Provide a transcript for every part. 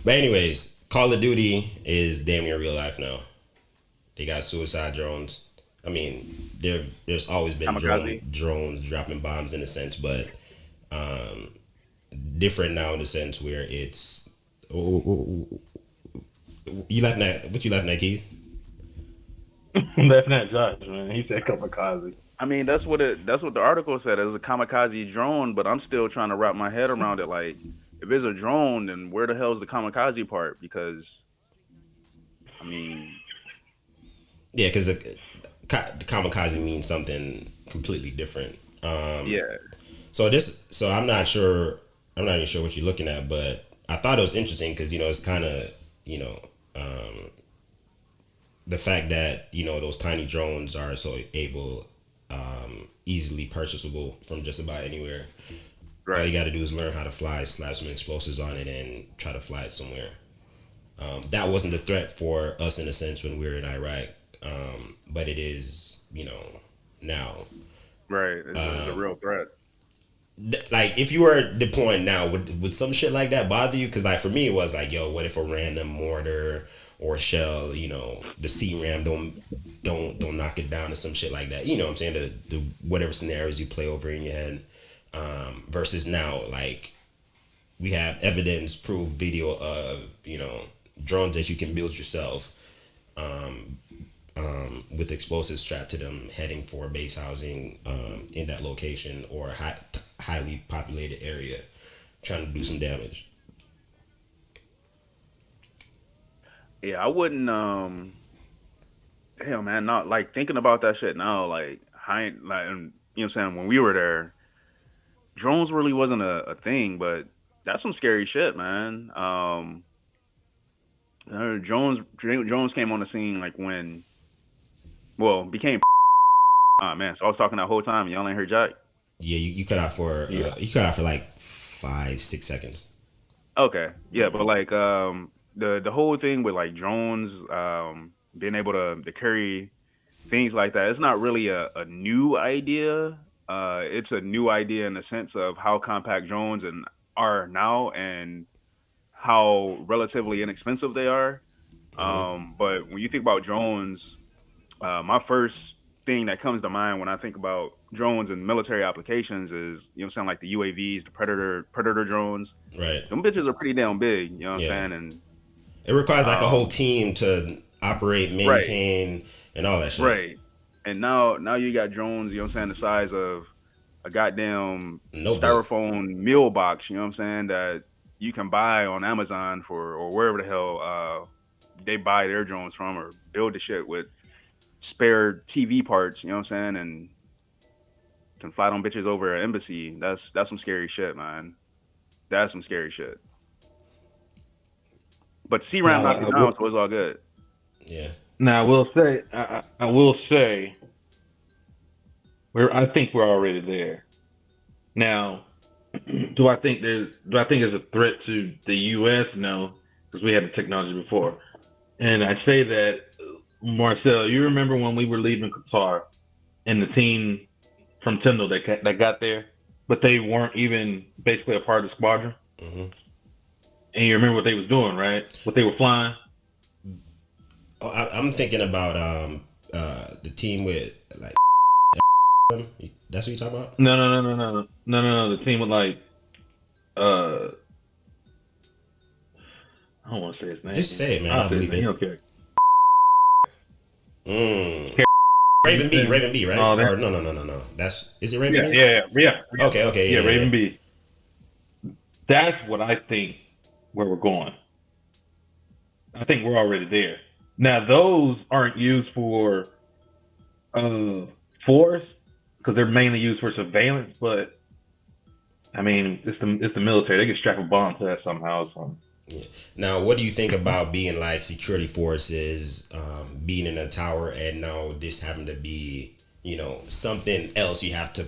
But anyways, Call of Duty is damn near real life now. They got suicide drones. I mean, there's always been Kamikaze. drones dropping bombs in a sense, but um, different now in the sense where it's you laughing at what you laughing at, Keith? That's not Josh, man. He said kamikaze. I mean, that's what the article said. It's a kamikaze drone, but I'm still trying to wrap my head around it. Like, if it's a drone, then where the hell's the kamikaze part? Because I mean, Yeah, because the kamikaze means something completely different. yeah, So I'm not sure. I'm not even sure what you're looking at, but I thought it was interesting because it's kind of you know um, the fact that those tiny drones are so able, easily purchasable from just about anywhere. All you right. got to do is learn how to fly, slap some explosives on it, and try to fly it somewhere. That wasn't a threat for us in a sense when we were in Iraq, but it is, now. Right. It's a real threat. Like, if you were deploying now, would some shit like that bother you? Because like for me, it was like, yo, what if a random mortar or shell, the CRAM don't knock it down or some shit like that. You know what I'm saying? The whatever scenarios you play over in your head, versus now, like we have evidence, proof, video of drones that you can build yourself, with explosives strapped to them, heading for base housing, in that location or highly populated area, trying to do some damage. Yeah, I wouldn't. Hell, man, not like thinking about that shit now. Like, I ain't like, you know what I'm saying? When we were there, drones really wasn't a thing, but that's some scary shit, man. Drones came on the scene like when, well, became. Ah, man, so I was talking that whole time. Y'all ain't heard Jack. Yeah, Yeah. you cut out for like 5 6 seconds. Okay, yeah, but like the whole thing with like drones, being able to carry things like that, it's not really a new idea. It's a new idea in the sense of how compact drones and are now and how relatively inexpensive they are. Hmm. But when you think about drones, my first thing that comes to mind when I think about drones and military applications is, you know what I'm saying, like the UAVs, the predator drones. Right. Them bitches are pretty damn big, you know what Yeah. I'm saying? And It requires like a whole um team to operate, right, maintain, and all that shit. right. And now you got drones, you know what I'm saying, the size of a goddamn Notebook. styrofoam meal box, you know what I'm saying, that you can buy on Amazon for or wherever the hell they buy their drones from or build the shit with spare TV parts, you know what I'm saying, and can fly them bitches over an embassy. That's some scary shit, man. That's some scary shit. But C-Ram Now, knocked it down, so it's all good. Yeah. I will say, I will say, I think we're already there. Now, do I think there's a threat to the U.S.? No, because we had the technology before. And I say that, Marcel, you remember when we were leaving Qatar and the team from Tyndall that got there, but they weren't even basically a part of the squadron. Hmm. And you remember what they was doing, right? What they were flying. Oh, I'm thinking about the team with like that's what you talking about. No, no, no, no, no, no, no, no, no. The team with like, uh, I don't want to say his Just name. say it, man. I'll I say his believe name. You it. don't care. Mm. Carrington, Raven B, right? all that. Or no, no, no, no, no. Is it Raven Yeah, B? yeah, yeah, yeah, Okay, okay, yeah. yeah, yeah, Raven B. That's what I think where we're going. I think we're already there. Now those aren't used for uh force because they're mainly used for surveillance. But I mean, it's the military. They can strap a bomb to that somehow. So yeah. Now, what do you think about being like security forces, being in a tower, and now this having to be, something else you have to,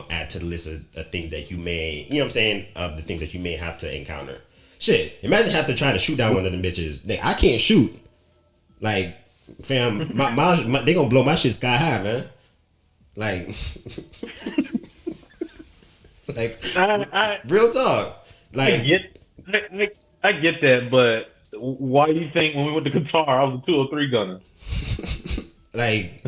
add to the list of things that you may, you know what I'm saying, of the things that you may have to encounter. Shit, imagine have to try to shoot down one of them bitches. I can't shoot. Like, fam, they gonna blow my shit sky high, man. Like, like I real talk. I Like, get I, I get that, but why do you think when we went to Qatar, I was a 203 gunner? Like,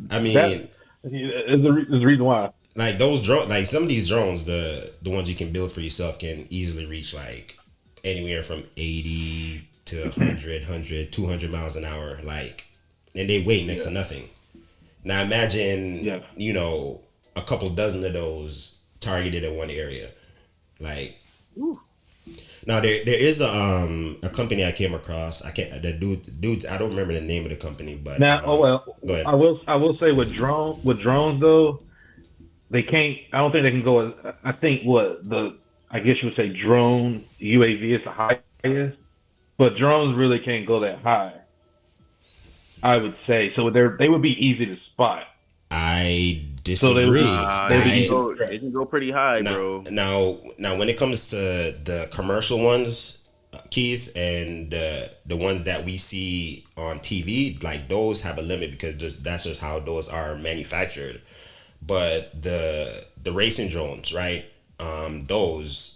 I That mean, is the reason why. like those drones, like some of these drones, the ones you can build for yourself can easily reach like anywhere from 80 to 100, 200 miles an hour. Like, and they weigh next to nothing. Now imagine, Yeah. a couple dozen of those targeted in one area. Like, now there is a company I came across. I can't the dude I don't remember the name of the company, but Now, oh well, go ahead. I will say with drones though, they can't. I don't think they can go. I think I guess you would say drone UAV is the highest, but drones really can't go that high. I would say so. They would be easy to spot. I So they would disagree. be They they can would go. They can go pretty high, bro. Now, when it comes to the commercial ones, Keith, and the ones that we see on TV, like those have a limit because that's just how those are manufactured. But the racing drones, right? Those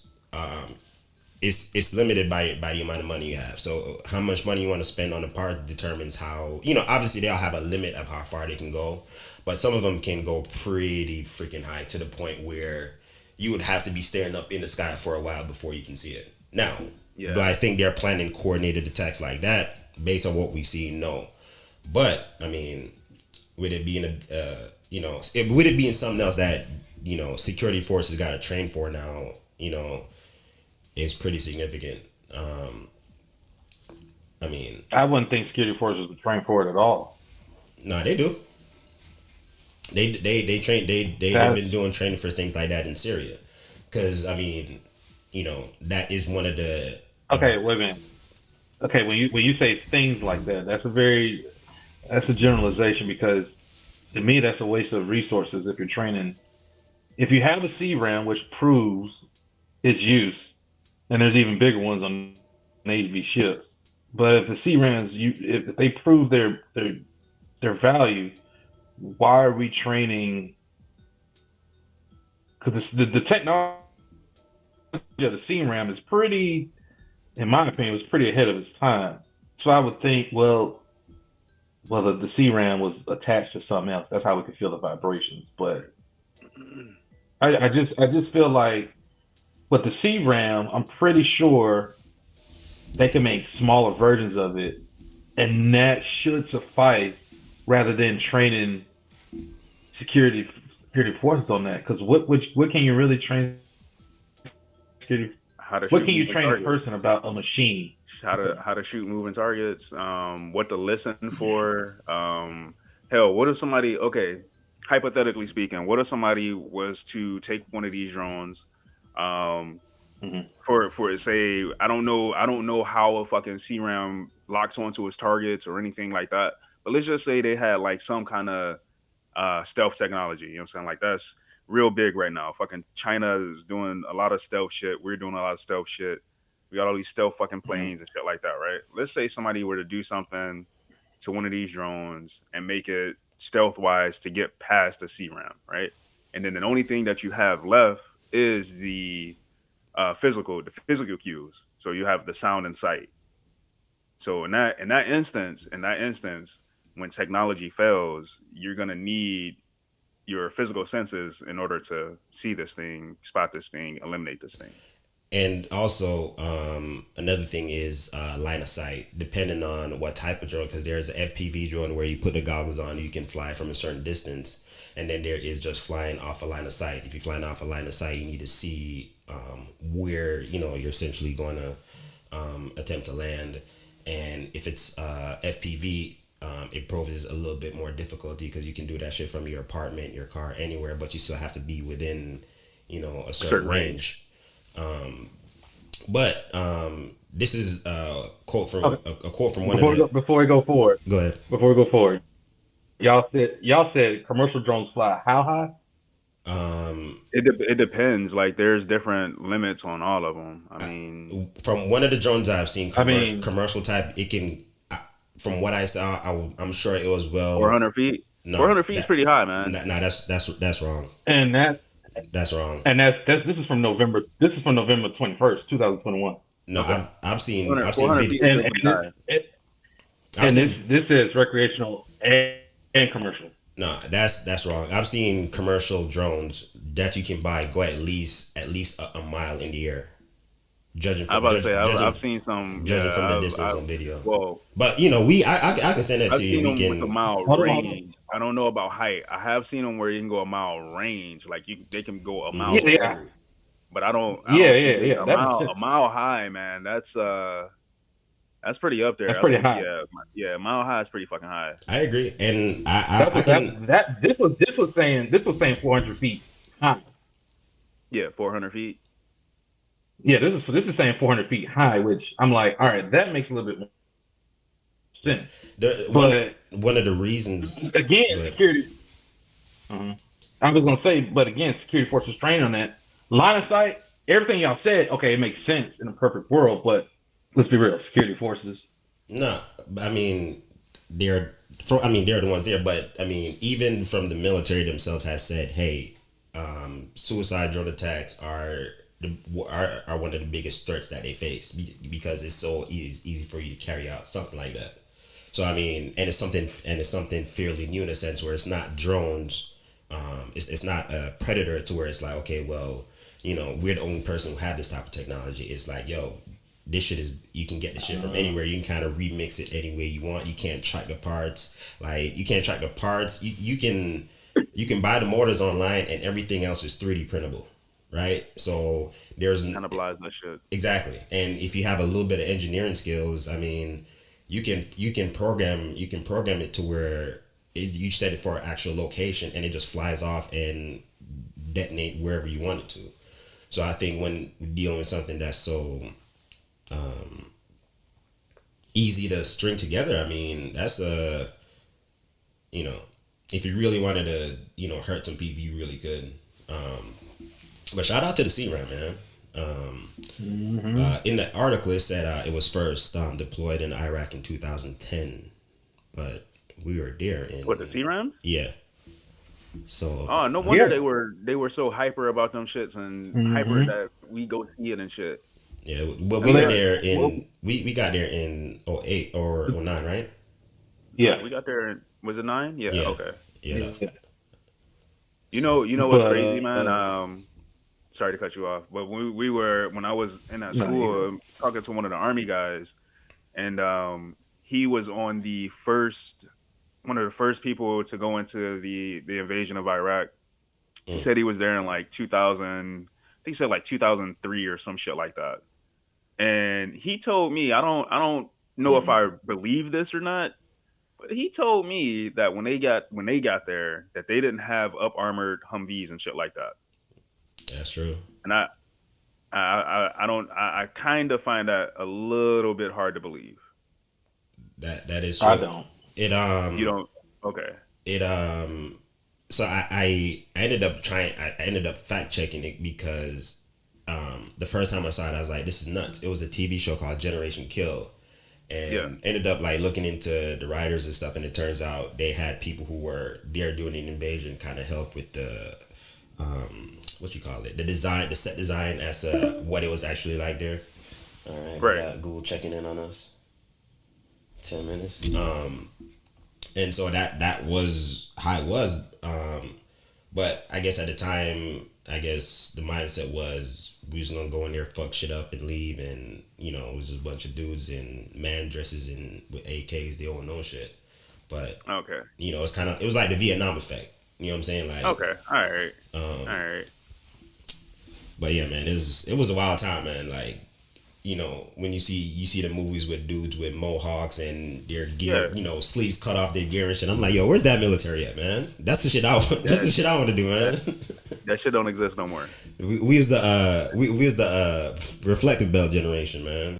it's limited by the amount of money you have. So how much money you want to spend on a part determines how, obviously they all have a limit of how far they can go, but some of them can go pretty freaking high to the point where you would have to be staring up in the sky for a while before you can see it. Now, Yeah. do I think they're planning coordinated attacks like that based on what we see? No. But I mean, would it be would it be in something else that security forces got to train for now? Is pretty significant. I mean, I wouldn't think security forces would train for it at all. no, they do. They train. They've been doing training for things like that in Syria, because I mean, that is one of the. Okay, wait a minute. Okay, when you say things like that, that's a generalization because to me that's a waste of resources if you're training. If you have a CRAM which proves its use, and there's even bigger ones on Navy ships, but if the CRAMs if they prove their value, why are we training? Because the technology of the CRAM is pretty, in my opinion, was pretty ahead of its time. So I would think, well, the CRAM was attached to something else. That's how we could feel the vibrations. But I just feel like with the CRAM, I'm pretty sure they can make smaller versions of it, and that should suffice rather than training security forces on that. Because what can you really train security? How to What shoot can you moving train a targets. person about a machine? How to shoot moving targets, what to listen for. Hell, what if somebody, okay, hypothetically speaking, what if somebody was to take one of these drones, for say, I don't know how a fucking CRAM locks onto its targets or anything like that, but let's just say they had like some kind of stealth technology. You know what I'm saying? Like that's real big right now. Fucking China is doing a lot of stealth shit. We're doing a lot of stealth shit. We got all these stealth fucking planes and shit like that, right? Let's say somebody were to do something to one of these drones and make it stealth wise to get past the CRAM, right? And then the only thing that you have left is the physical cues. So you have the sound and sight. So in that instance, when technology fails, you're gonna need your physical senses in order to see this thing, spot this thing, eliminate this thing. And also, another thing is line of sight, depending on what type of drone, because there's an FPV drone where you put the goggles on, you can fly from a certain distance, and then there is just flying off a line of sight. If you're flying off a line of sight, you need to see where you're essentially going to attempt to land. And if it's FPV, it poses a little bit more difficulty because you can do that shit from your apartment, your car, anywhere, but you still have to be within a certain range. But this is a quote from one Before we go forward. Go ahead. Before we go forward, y'all said commercial drones fly how high? It depends. Like there's different limits on all of them. I mean, from one of the drones I've seen, commercial type, it can. From what I saw, I'm sure it was 400 feet. No, 400 feet is pretty high, man. No, that's wrong. And that's wrong. And this is from November. This is from November 21st, 2021. No, Okay. I've seen 400 feet video. is pretty high. I've And seen, this is recreational and commercial. no, that's wrong. I've seen commercial drones that you can buy go at least a mile in the air. Judging I'm from about to say judging, I've seen some. judging Yeah, from the distance on video. well, But I can send that I've to you. seen We them with a can. mile Hold on. range. I don't know about height. I have seen them where you can go a mile range, like they can go a mile. Yeah. forward. But I don't. Yeah. A mile high, man. That's pretty up there. That's I pretty think, high. Yeah, mile high is pretty fucking high. I agree, and I can. This was saying 400 feet high. Yeah, 400 feet. Yeah, this is saying 400 feet high, which I'm like, all right, that makes a little bit more sense. One of the reasons. Again, Go ahead. security. I was gonna say, but again, security forces train on that line of sight. Everything y'all said, okay, it makes sense in a perfect world, but let's be real, security forces. No, I mean they're the ones there, but I mean even from the military themselves has said, hey, suicide drone attacks are one of the biggest threats that they face because it's so easy for you to carry out something like that. So I mean, and it's something fairly new in a sense where it's not drones. It's not a predator to where it's like, okay, well, we're the only person who have this type of technology. It's like, yo, this shit is, you can get the shit from anywhere. You can kind of remix it any way you want. You can't track the parts. Like, you can't track the parts. You can buy the motors online and everything else is 3D printable, right? So there's Cannibalize that shit. exactly. And if you have a little bit of engineering skills, I mean, you can program it to where you set it for an actual location and it just flies off and detonate wherever you want it to. So I think when dealing with something that's so easy to string together, I mean, that's if you really wanted to, hurt some people, you really could. But shout out to the CRAM, man. In the article, it said it was first deployed in Iraq in 2010, but we were there in What, the CRAMs? Yeah. So Oh, no wonder they were so hyper about them shits and hyper that we go see it and shit. yeah, but we were there in we got there in 08 or 09, right? Yeah. We got there in, was it 9? Yeah, Yeah. okay. Yeah. You know what's crazy, man? Sorry to cut you off, but when I was in that school, talking to one of the Army guys, and he was on one of the first people to go into the invasion of Iraq. He said he was there in like 2000, I think he said like 2003 or some shit like that. And he told me, I don't know if I believe this or not, but he told me that when they got there, that they didn't have up armored Humvees and shit like that. That's true. And I kind of find that a little bit hard to believe. That is true. I don't. You don't? Okay. So I ended up fact checking it because the first time I saw it, I was like, this is nuts. It was a TV show called Generation Kill, and ended up like looking into the writers and stuff, and it turns out they had people who were there doing an invasion, kind of help with the what you call it, the set design as what it was actually like there. All right, Right. We got Google checking in on us. 10 minutes. And so that was how it was. But I guess at the time, the mindset was we was gonna go in there, fuck shit up, and leave, and it was just a bunch of dudes in man dresses and with AKs. They don't know shit. But Okay. it was like the Vietnam effect. You know what I'm saying? Like Okay. All right. All right. But yeah, man, it was a wild time, man. Like, when you see the movies with dudes with mohawks and their gear, sleeves cut off their gear and shit. I'm like, yo, where's that military at, man? That's the shit I want. That's the shit I want to do, man. That shit don't exist no more. We was the reflective bell generation, man.